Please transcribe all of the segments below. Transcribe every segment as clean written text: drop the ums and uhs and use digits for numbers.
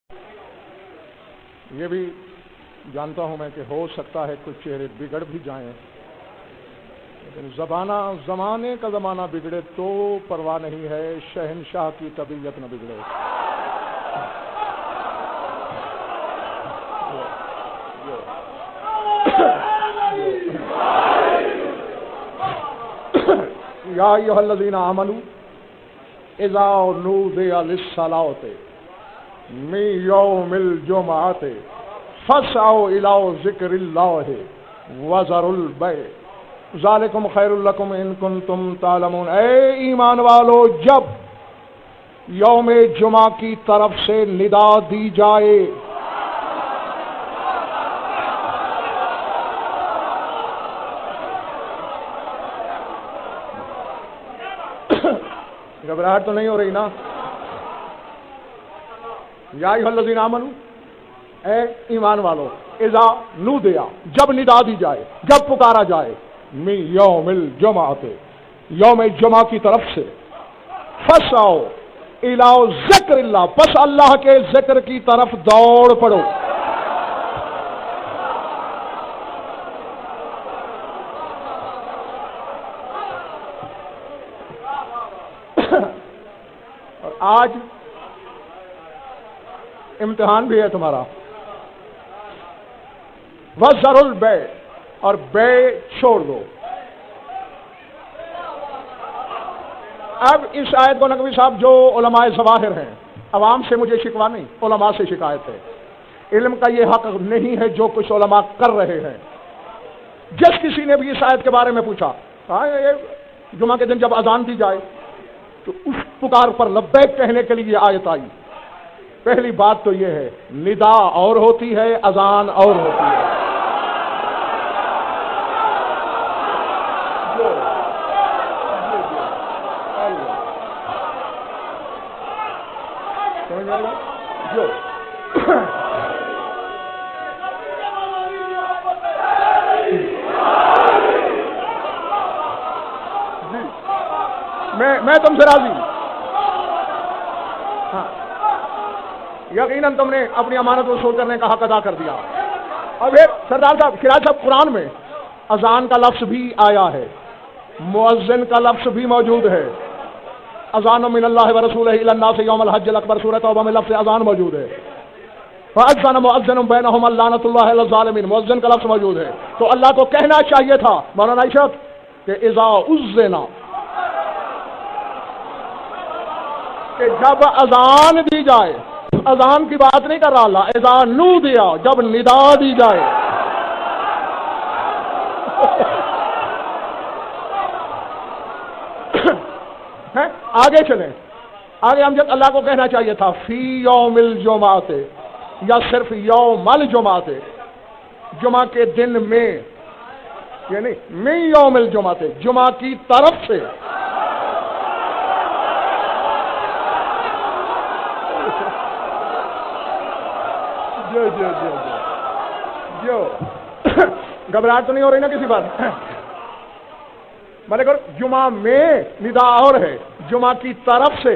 یہ بھی جانتا ہوں میں کہ ہو سکتا ہے کچھ چہرے بگڑ بھی جائیں، لیکن زمانے کا زمانہ بگڑے تو پرواہ نہیں ہے، شہنشاہ کی طبیعت نہ بگڑے۔ یا ایھا الذین آمنوا اذا نودی للصلاۃ من یوم الجمعۃ فاسعوا الی ذکر اللہ وذروا البیع ذالکم خیر لکم ان کنتم تعلمون۔ اے ایمان والو، جب یوم جمعہ کی طرف سے ندا دی جائے گھبراہٹ تو نہیں ہو رہی نا؟ یا ایھا الذین آمنوا، اے ایمان والو، اذا نودیا، جب ندا دی جائے، جب پکارا جائے، من یوم الجمعۃ، یوم جمعہ کی طرف سے، فسعوا الی ذکر اللہ، پس اللہ کے ذکر کی طرف دوڑ پڑو۔ آج امتحان بھی ہے تمہارا۔ وذروا البیع، اور بیع چھوڑ دو۔ اب اس آیت کو نقوی صاحب جو علماء ظواہر ہیں، عوام سے مجھے شکوہ نہیں، علماء سے شکایت ہے۔ علم کا یہ حق نہیں ہے جو کچھ علماء کر رہے ہیں۔ جس کسی نے بھی اس آیت کے بارے میں پوچھا، یہ جمعہ کے دن جب اذان دی جائے تو اس پکار پر لبیک کہنے کے لیے آیت آئی۔ پہلی بات تو یہ ہے، ندا اور ہوتی ہے، اذان اور ہوتی ہے۔ میں تم سے راضی ہوں۔ ہاں، یقیناً تم نے اپنی امانت وصول کرنے کا حق ادا کر دیا۔ اور پھر سردار صاحب، خراج صاحب، قرآن میں اذان کا لفظ بھی آیا ہے، مؤذن کا لفظ بھی موجود ہے۔ اذان من اللہ ورسولہ الی الناس یوم الحج الاکبر، سورۃ توبہ میں لفظ اذان موجود ہے۔ فاذن مؤذن بینہم لعنۃ اللہ علی الظالمین، مؤذن کا لفظ موجود ہے۔ تو اللہ کو کہنا چاہیے تھا مولانا عائشہ کہ اذا اذن، کہ جب اذان دی جائے، اذان کی بات نہیں کر رہا اللہ، اذا نودیا، جب ندا دی جائے۔ آگے چلیں، آگے ہم جب اللہ کو کہنا چاہیے تھا فی یوم الجمعۃ، یا صرف یوم الجمعۃ، جمعہ کے دن میں، یعنی من یوم الجمعۃ، جمعہ کی طرف سے۔ جو گھبراہٹ تو نہیں ہو رہی نا کسی بات؟ میں نے کہا جمعہ میں ندا اور ہے، جمعہ کی طرف سے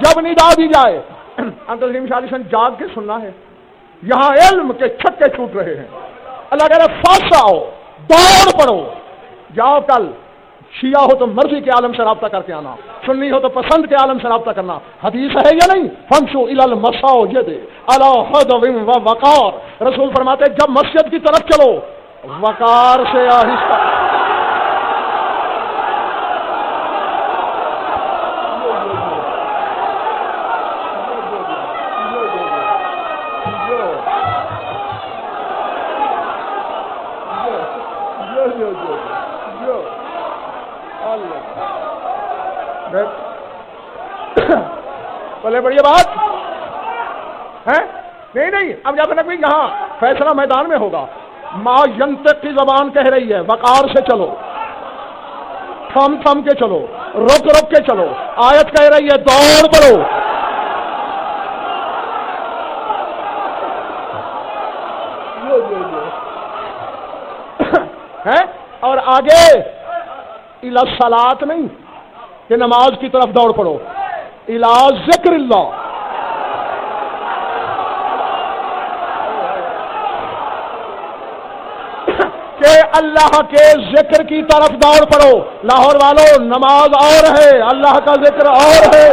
جب ندا دی جائے۔ انکل عظیم شاہ علی شان جاگ کے سننا ہے، یہاں علم کے چھکے چھوٹ رہے ہیں۔ اللہ کہہ رہے فاس آؤ، دوڑ پڑو، جاؤ کل شیعہ ہو تو مرضی کے عالم سے رابطہ کر کے آنا، سنی ہو تو پسند کے عالم سے رابطہ کرنا۔ حدیث ہے یا نہیں؟ فمشوا الی المساجد علی حدو و وقار، رسول فرماتے ہیں جب مسجد کی طرف چلو وقار سے آہستہ۔ بولے بڑی بات ہے؟ نہیں، اب جا کر یہاں فیصلہ میدان میں ہوگا۔ ما ینطق کی زبان کہہ رہی ہے وقار سے چلو، تھم تھم کے چلو، رک رک کے چلو۔ آیت کہہ رہی ہے دوڑ پڑو۔ ہے اور آگے الی الصلاۃ نہیں کہ نماز کی طرف دوڑ پڑو، الی ذکر اللہ. کہ اللہ کے ذکر کی طرف دوڑ پڑو. لاہور والوں نماز اور ہے، اللہ کا ذکر اور ہے.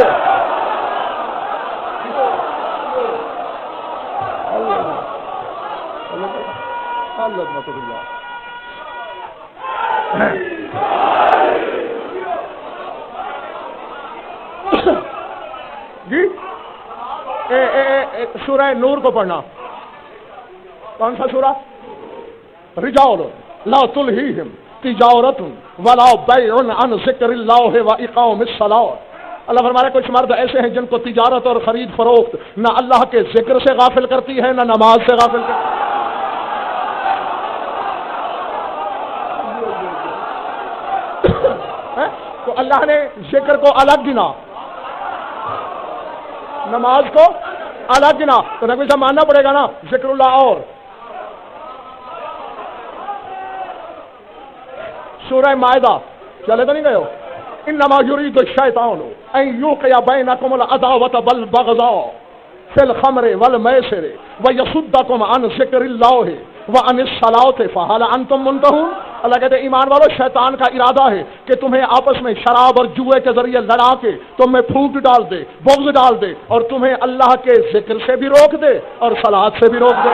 جی سورہ نور کو پڑھنا. کون سا سورہ؟ رجال لا تلہیہم تجارت ولا بیع عن ذکر اللہ واقام الصلاۃ. اللہ فرماتا ہے کچھ مرد ایسے ہیں جن کو تجارت اور خرید فروخت نہ اللہ کے ذکر سے غافل کرتی ہے نہ نماز سے غافل کرتی ہے. تو اللہ نے ذکر کو الگ گنا، نماز کو الگ گنا. تو نبی صاحب ماننا پڑے گا نا ذکر اللہ. اور سورہ مائدہ چلے تو نہیں گئے ہو؟ انما یرید الشیطان ان یوقع بینکم العداوۃ والبغضاء فی الخمر والمیسر ویصدکم عن ذکر اللہ وعن الصلاۃ فہل انتم منتہون. اللہ کہتے ہیں ایمان والو، شیطان کا ارادہ ہے کہ تمہیں آپس میں شراب اور جوئے کے ذریعے لڑا کے تم میں پھوٹ ڈال دے، بغض ڈال دے، اور تمہیں اللہ کے ذکر سے بھی روک دے اور صلاۃ سے بھی روک دے.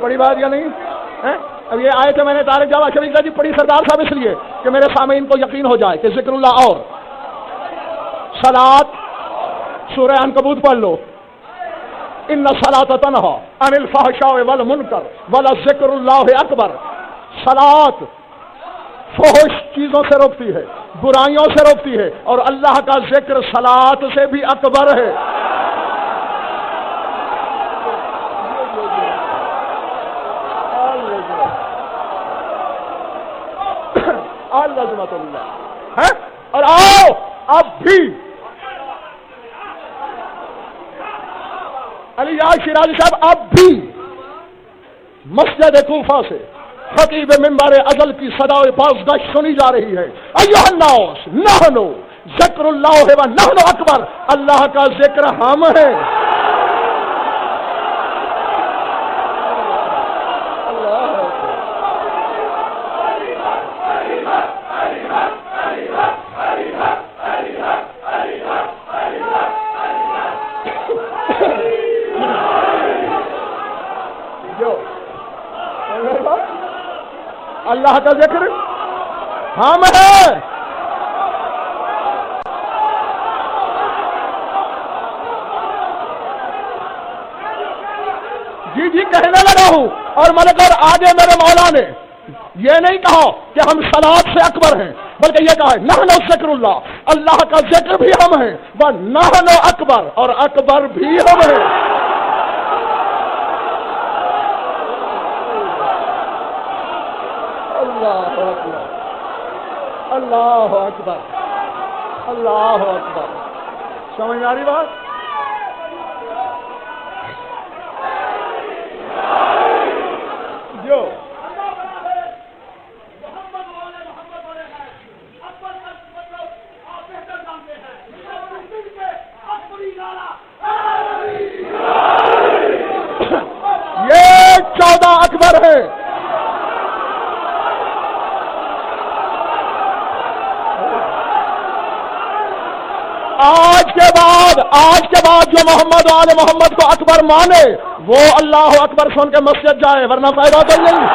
بڑی بات یا نہیں ہے؟ اب یہ آئے تھے میں نے طارق جواد شریف جی پڑھی سردار صاحب اس لیے کہ میرے سامعین کو یقین ہو جائے کہ ذکر اللہ اور صلاۃ. سورہ عنکبوت پڑھ لو. ان الصلاۃ تنہی عن الفحشاء والمنکر ولذکر اللہ اکبر. صلاۃ فحش چیزوں سے روکتی ہے، برائیوں سے روکتی ہے، اور اللہ کا ذکر صلاۃ سے بھی اکبر ہے. لازمت اللہ ہے. اور آؤ اب بھی علی یار شیرازی صاحب اب بھی مسجد کوفہ سے خطیب منبر ازل کی صدائے بازگشت سنی جا رہی ہے. ایھا الناس نحن ذکر اللہ و نحن اکبر. اللہ کا ذکر ہم ہیں. اللہ کا ذکر ہم ہے. جی جی کہنے لگا ہوں. اور مگر آگے میرے مولا نے یہ نہیں کہا کہ ہم صلاۃ سے اکبر ہیں، بلکہ یہ کہا ہے نحن ذکر اللہ. اللہ کا ذکر بھی ہم ہیں، وہ نحن اکبر، اور اکبر بھی ہم ہیں. اللہ اکبر، اللہ اکبر، اللہ اکبر. سمجھ میں آ رہی بات؟ جو یہ 14 اکبر ہے. آج کے بعد جو محمد و آل محمد کو اکبر مانے وہ اللہ اکبر سن کے مسجد جائے، ورنہ فائدہ تو نہیں.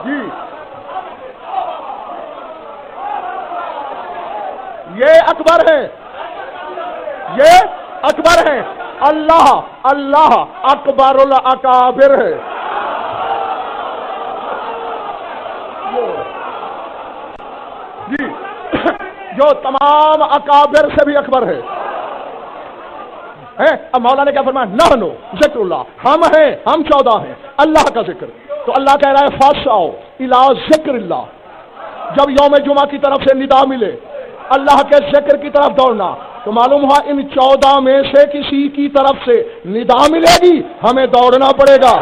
جی یہ اکبر ہے، یہ اکبر ہے. اللہ اللہ اکبر الاکابر ہے. جو تمام اکابر سے بھی اکبر ہے. اب مولا نے کیا فرمایا؟ نحنو ذکر اللہ، ہم ہیں، ہم 14 ہیں اللہ کا ذکر. تو اللہ کہہ رہا ہے فاسعوا الی ذکر اللہ. جب یوم جمعہ کی طرف سے ندا ملے اللہ کے ذکر کی طرف دوڑنا، تو معلوم ہوا ان 14 میں سے کسی کی طرف سے ندا ملے گی، ہمیں دوڑنا پڑے گا.